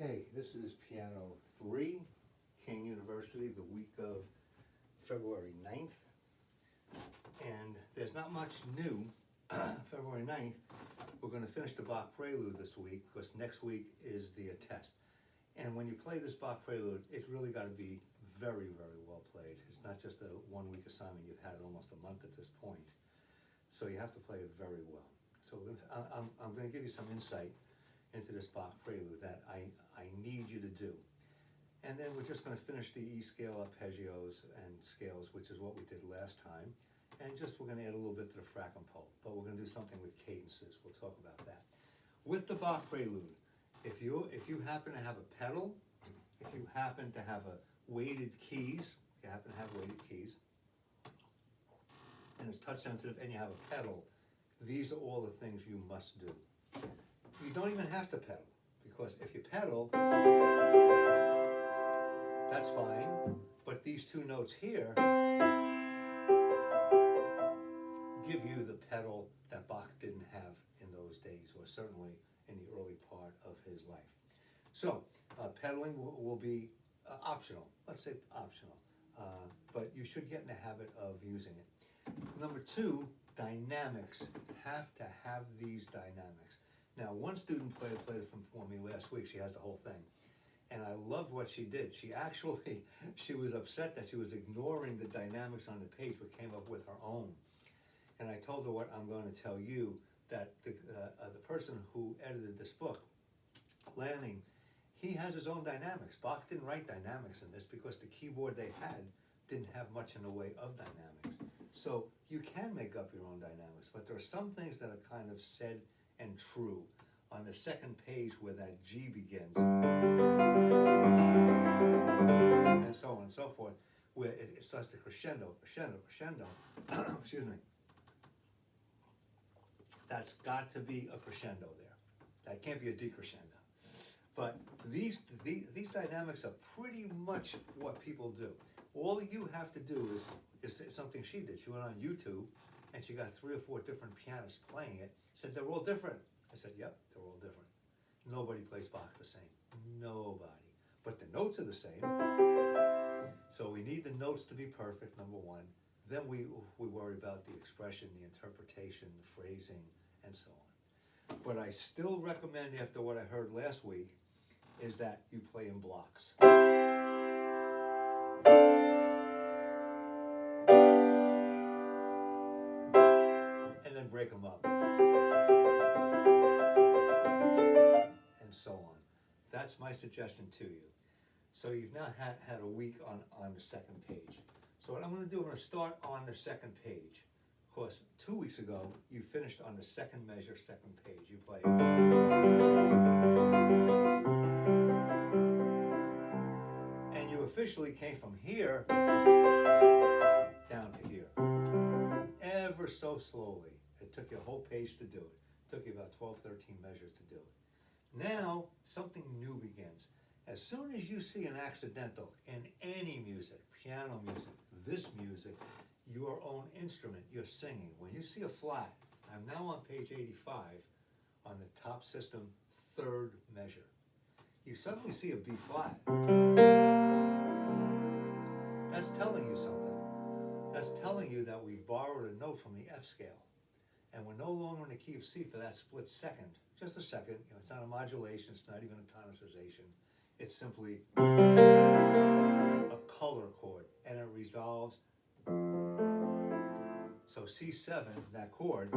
Okay, this is Piano 3, Kean University, the week of February 9th. And there's not much new. February 9th, we're going to finish the Bach Prelude this week because next week is the test. And when you play this Bach Prelude, it's really got to be very, very well played. It's not just a one-week assignment. You've had almost a month at this point. So you have to play it very well. So I'm going to give you some insight into this Bach Prelude that I need you to do. And then we're just going to finish the E scale arpeggios and scales, which is what we did last time. And we're going to add a little bit to the fracompo. But we're going to do something with cadences. We'll talk about that. With the Bach Prelude, if you happen to have a pedal, if you happen to have weighted keys, and it's touch sensitive, and you have a pedal, these are all the things you must do. You don't even have to pedal, because if you pedal, that's fine, but these two notes here give you the pedal that Bach didn't have in those days, or certainly in the early part of his life. So, pedaling will be optional, let's say optional, but you should get in the habit of using it. Number two, dynamics. Have to have these dynamics. Now, one student played it for me last week. She has the whole thing. And I loved what she did. She was upset that she was ignoring the dynamics on the page, but came up with her own. And I told her what I'm going to tell you, that the person who edited this book, Lanning, he has his own dynamics. Bach didn't write dynamics in this because the keyboard they had didn't have much in the way of dynamics. So you can make up your own dynamics, but there are some things that are kind of said and true on the second page where that G begins, and so on and so forth, where it starts to crescendo, excuse me. That's got to be a crescendo there. That can't be a decrescendo. But these dynamics are pretty much what people do. All you have to do is something she did. She went on YouTube and she got 3 or 4 different pianists playing it. Said they're all different. I said, yep, they're all different. Nobody plays Bach the same. Nobody. But the notes are the same. So we need the notes to be perfect, number one. Then we worry about the expression, the interpretation, the phrasing, and so on. But I still recommend, after what I heard last week, is that you play in blocks. And then break them up. And so on. That's my suggestion to you. So you've now had a week on the second page. So what I'm going to do, I'm going to start on the second page. Of course, 2 weeks ago, you finished on the second measure, second page. You played. And you officially came from here down to here. Ever so slowly. It took you a whole page to do it. It took you about 12, 13 measures to do it. Now, something new begins. As soon as you see an accidental in any music, piano music, this music, your own instrument, you're singing. When you see a flat, I'm now on page 85 on the top system, third measure. You suddenly see a B flat. That's telling you something. That's telling you that we've borrowed a note from the F scale. And we're no longer in the key of C for that split second. Just a second. It's not a modulation. It's not even a tonicization. It's simply a color chord, and it resolves. So C7, that chord,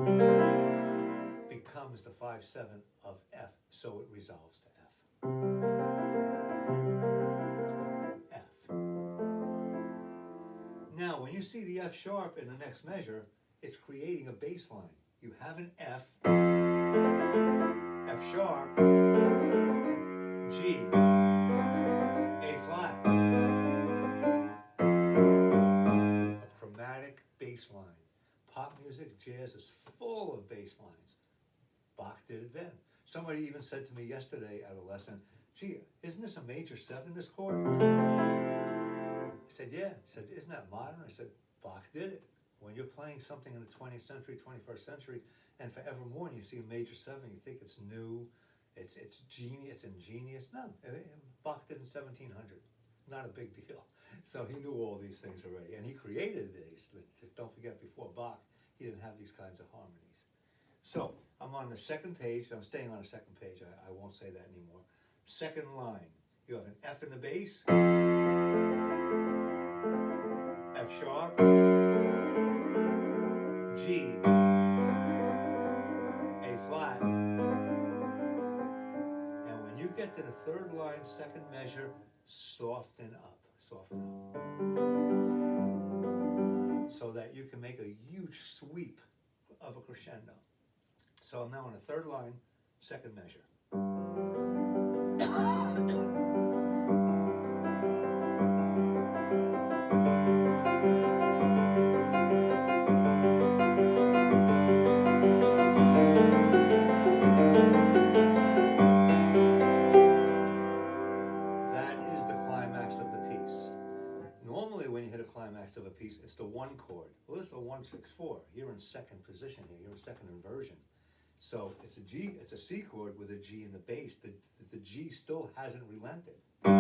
becomes the 5/7 of F, so it resolves to F. F. Now, when you see the F sharp in the next measure, it's creating a bass line. You have an F, F sharp, G, A flat. A chromatic bass line. Pop music, jazz is full of bass lines. Bach did it then. Somebody even said to me yesterday at a lesson, gee, isn't this a major 7, this chord? I said, yeah. He said, isn't that modern? I said, Bach did it. When you're playing something in the 20th century, 21st century, and forevermore, and you see a major 7, you think it's new, it's ingenious. No, Bach did in 1700. Not a big deal. So he knew all these things already, and he created these. Don't forget, before Bach, he didn't have these kinds of harmonies. So I'm on the second page. I'm staying on the second page. I won't say that anymore. Second line. You have an F in the bass, F sharp, G, A flat, and when you get to the third line, second measure, soften up, so that you can make a huge sweep of a crescendo. So I'm now on the third line, second measure. Of a piece, it's the one chord. Well, it's a 1-6-4. You're in second position here. You're in second inversion. So it's a G. It's a C chord with a G in the bass. The G still hasn't relented. Now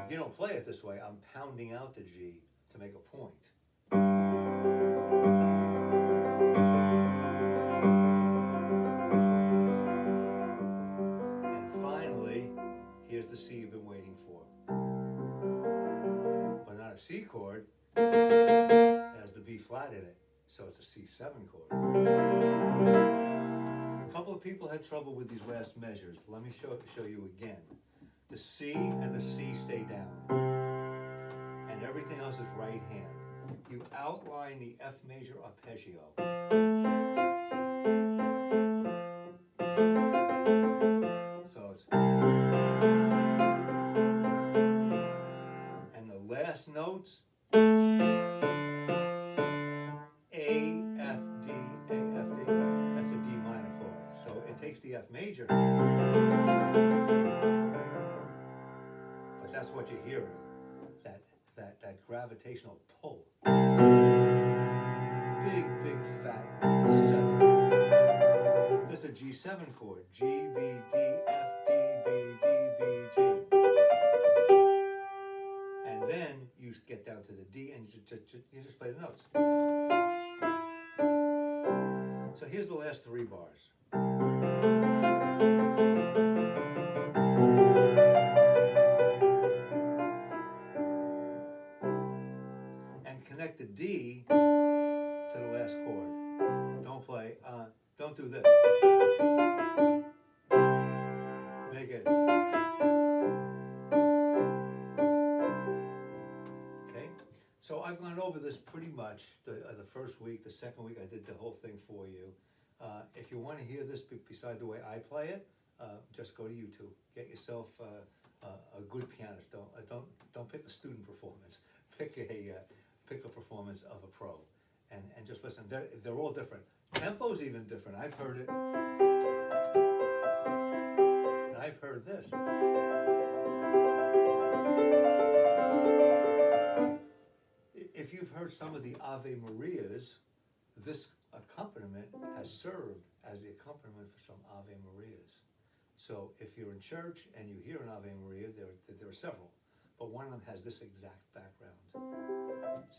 you don't play it this way. I'm pounding out the G to make a point. And finally, here's the C you've been waiting for. But not a C chord, it has the B flat in it, so it's a C7 chord. A couple of people had trouble with these last measures. Let me show you again. The C and the C stay down, and everything else is right hand. You outline the F major arpeggio. So it's, and the last notes, A, F, D, A, F, D. That's a D minor chord. So it takes the F major, but that's what you're hearing, that gravitational pull. Big, fat 7. This is a G7 chord. G, B, D, F, D, B, D, B, G. And then you get down to the D and you just play the notes. So here's the last 3 bars. And connect the D to the last chord. Don't play, don't do this. Make it. Okay? So I've gone over this pretty much the first week. The second week I did the whole thing for you. If you want to hear this beside the way I play it, just go to YouTube. Get yourself a good pianist. Don't pick a student performance. Pick a performance of a pro, and just listen. They're all different. Tempo's even different. I've heard it, and I've heard this. If you've heard some of the Ave Marias, this accompaniment has served as the accompaniment for some Ave Marias. So if you're in church and you hear an Ave Maria, there are several, but one of them has this exact background.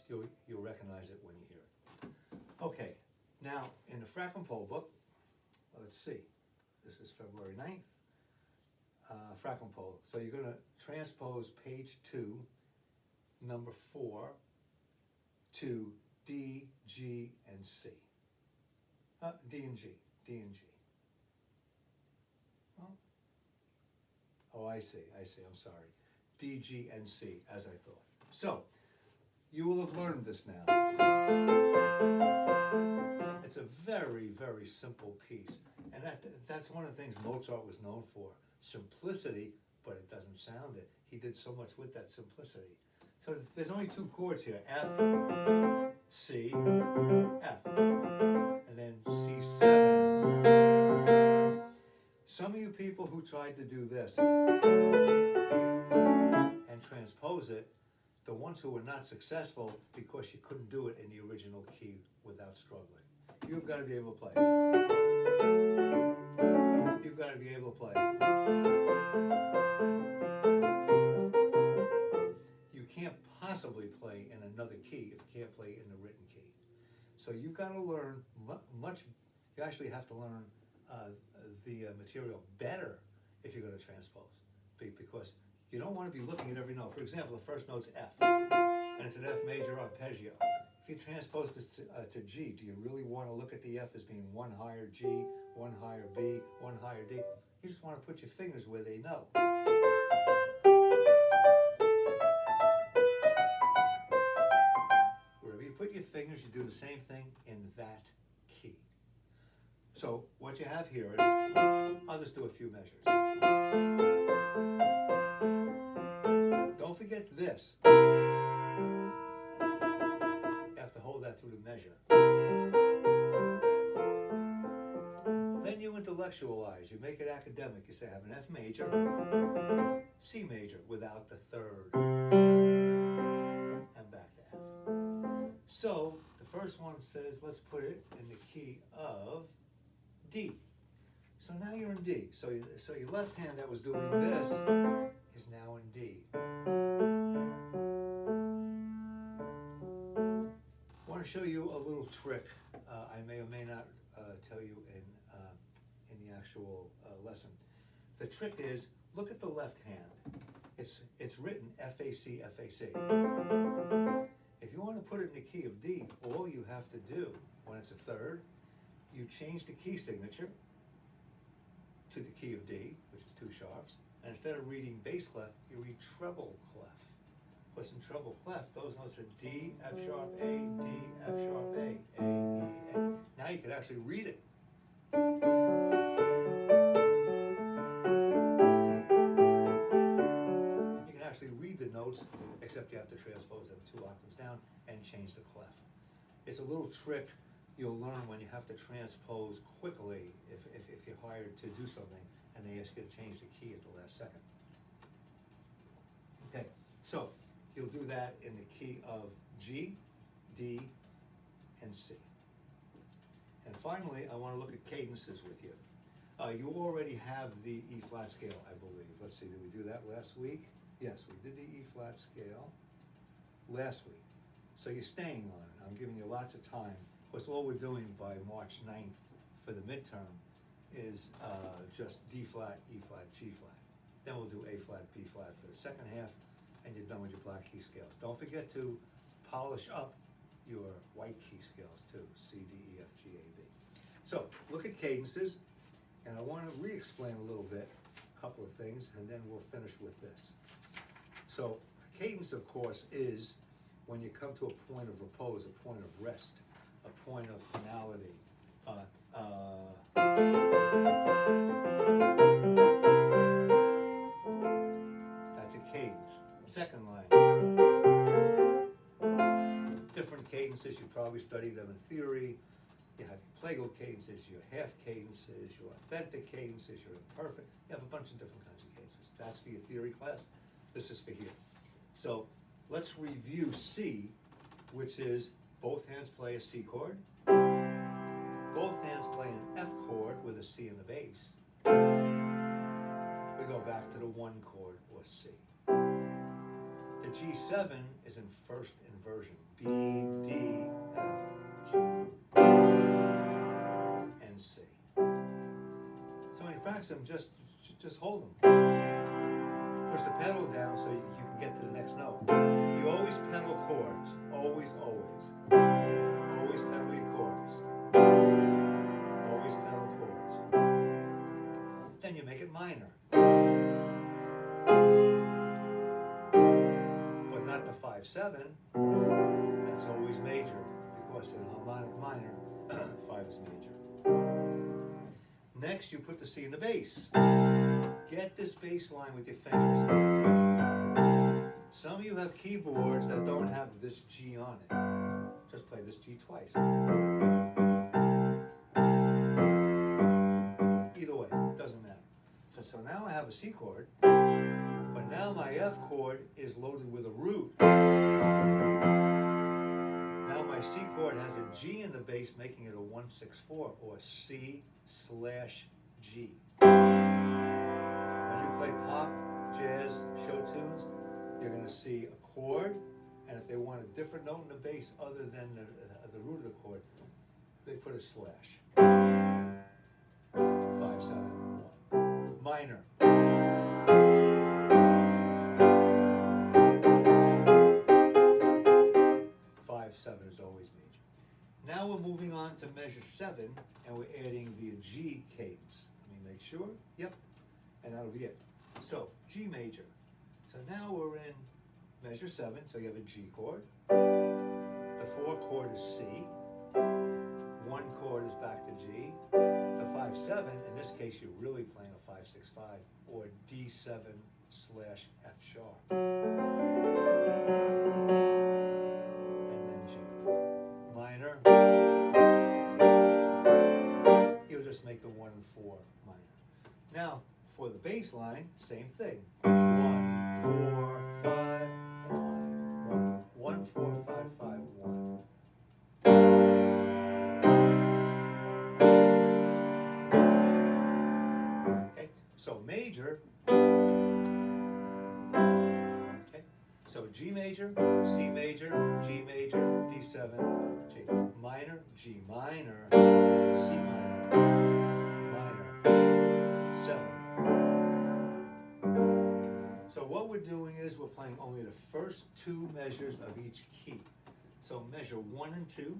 You'll recognize it when you hear it. Okay, now in the Frackenpole book, let's see, this is February 9th, Frackenpole. So you're going to transpose page 2, number 4, to D, G, and C. D and G. Oh, I see, I'm sorry. D, G, and C, as I thought. So, you will have learned this now. It's a very, very simple piece. And that's one of the things Mozart was known for. Simplicity, but it doesn't sound it. He did so much with that simplicity. So there's only 2 chords here, F, C, F, and then C7. Some of you people who tried to do this and transpose it, the ones who were not successful because you couldn't do it in the original key without struggling. You've got to be able to play. You've got to be able to play. You can't possibly play in another key if you can't play in the written key. So you've got to learn much. You actually have to learn the material better if you're going to transpose, because you don't want to be looking at every note. For example, the first note's F, and it's an F major arpeggio. If you transpose this to G, do you really want to look at the F as being one higher G, one higher B, one higher D? You just want to put your fingers where they know. Wherever you put your fingers, you do the same thing in that key. So what you have here is, I'll just do a few measures. Don't forget this. You have to hold that through the measure. Then you intellectualize, you make it academic. You say I have an F major, C major without the third, and back to F. So the first one says, let's put it in the key of D. So now you're in D. So your left hand that was doing this is now in D. I want to show you a little trick I may or may not tell you in the actual lesson. The trick is, look at the left hand. It's written F-A-C, F-A-C. If you want to put it in the key of D, all you have to do, when it's a third, you change the key signature to the key of D, which is 2 sharps, and instead of reading bass clef, you read treble clef. What's in treble clef? Those notes are D, F sharp, A, D, F sharp, A, E, A. Now you can actually read it. You can actually read the notes, except you have to transpose them 2 octaves down and change the clef. It's a little trick you'll learn when you have to transpose quickly if you're hired to do something and they ask you to change the key at the last second. Okay, so you'll do that in the key of G, D, and C. And finally, I want to look at cadences with you. You already have the E flat scale, I believe. Let's see, did we do that last week? Yes, we did the E flat scale last week. So you're staying on it. I'm giving you lots of time. Of course, all we're doing by March 9th for the midterm is just D flat, E flat, G flat. Then we'll do A flat, B flat for the second half, and you're done with your black key scales. Don't forget to polish up your white key scales too, C, D, E, F, G, A, B. So look at cadences, and I want to re-explain a little bit, a couple of things, and then we'll finish with this. So a cadence, of course, is when you come to a point of repose, a point of rest, a point of finality. That's a cadence. Second line. Different cadences, you probably study them in theory. You have your plagal cadences, your half cadences, your authentic cadences, your imperfect. You have a bunch of different kinds of cadences. That's for your theory class. This is for here. So let's review C, which is both hands play a C chord. Both hands play an F chord with a C in the bass. We go back to the 1 chord, or C. The G7 is in first inversion. B, D, F, G, and C. So when you practice them, just hold them. Push the pedal down so you can get to the next note. You always pedal chords. Always, always. Always pedal your chords. Always pedal chords. Then you make it minor. But not the 5-7. That's always major, because in harmonic minor, 5 is major. Next, you put the C in the bass. Get this bass line with your fingers. Some of you have keyboards that don't have this G on it. Just play this G twice. Either way, doesn't matter. So now I have a C chord, but now my F chord is loaded with a root. Now my My C chord has a G in the bass, making it a 1-6-4, or C/G. When you play pop, jazz, show tunes, you're going to see a chord, and if they want a different note in the bass other than the root of the chord, they put a slash. 5-7-1. Minor. 5-7 is always major. Now we're moving on to measure 7, and we're adding the G cadence. Let me make sure. Yep, and that'll be it. So G major. So now we're in measure 7. So you have a G chord. The 4 chord is C. 1 chord is back to G. The 5-7, in this case, you're really playing a 5-6-5 or D7/F sharp. And then G. Minor. You'll just make the 1 and 4 minor. Now, for the bass line, same thing. 1, 4, 5, 5, 1. 1, 4, 5, 5, 1. Okay, so major. Okay, so G major, C major, G major, D7, G. Minor, G minor, C minor, minor, 7. So what we're doing is we're playing only the first 2 measures of each key. So measure 1 and 2.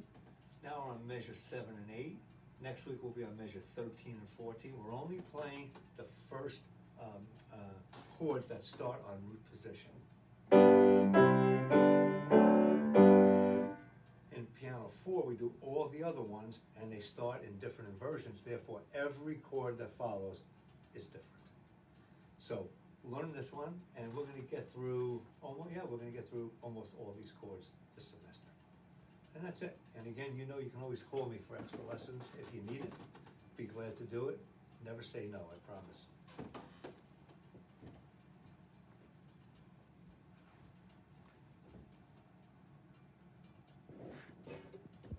Now we're on measure 7 and 8. Next week we'll be on measure 13 and 14. We're only playing the first chords that start on root position. In piano 4, we do all the other ones, and they start in different inversions. Therefore, every chord that follows is different. So learn this one, and we're going to get through almost all these chords this semester. And that's it. And again, you know you can always call me for extra lessons if you need it. Be glad to do it. Never say no, I promise.